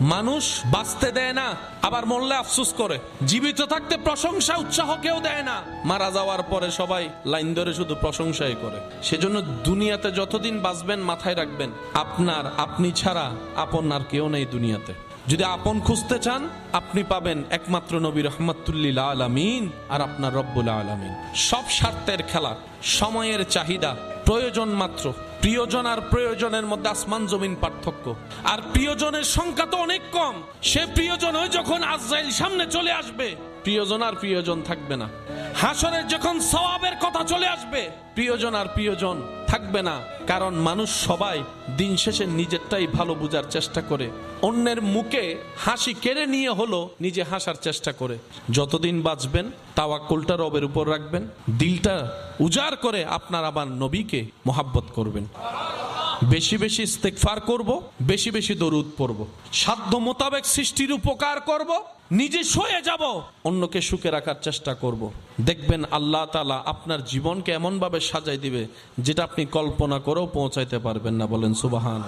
মানুষ বাঁচতে দেয় না, আবার মরলে আফসোস করে। জীবিত থাকতে প্রশংসা উৎসাহ কেউ দেয় না, মারা যাওয়ার পরে সবাই লাইন ধরে শুধু প্রশংসাই করে। সেজন্য দুনিয়াতে যতদিন বাঁচবেন মাথায় রাখবেন, আপনি ছাড়া আপন আর কেউ নেই দুনিয়াতে। যদি আপন খুঁজতে চান, আপনি পাবেন একমাত্র নবী রহমাতুল্লিল আলামিন আর আপনার রব্বুল আলামিন। সব স্বার্থের খেলা, সময়ের চাহিদা, প্রয়োজন মাত্র। প্রিয়জন আর প্রয়োজনের মধ্যে আসমান জমিন পার্থক্য। আর প্রিয়জনের সংখ্যা তো অনেক কম। সে প্রিয়জন হয় যখন আজরাইল সামনে চলে আসবে, প্রিয়জন আর প্রিয়জন থাকবে না। হাসরের যখন সওয়াবের কথা চলে আসবে, প্রিয়জন আর প্রিয়জন থাকবে না। কারণ মানুষ সবাই দিন শেষে নিজেরটাই ভালো বোঝার চেষ্টা করে, অন্যের মুখে হাসি কেড়ে নিয়ে হলো নিজে হাসার চেষ্টা করে। যতদিন বাঁচবেন তাওয়াক্কুলটা রবের উপর রাখবেন, দিলটা উজাড় করে আপনার আবার নবীকে মোহাব্বত করবেন। বেশি বেশি ইস্তেগফার করব, বেশি বেশি দরুদ পড়ব, সাধ্য মোতাবেক সৃষ্টির উপকার করব, নিজে সয়ে যাব, অন্যকে সুখে রাখার চেষ্টা করব। দেখবেন আল্লাহ তাআলা আপনার জীবনকে এমন ভাবে সাজাই দিবে যেটা আপনি কল্পনা করেও পৌঁছাইতে পারবেন না। বলেন সুবহান।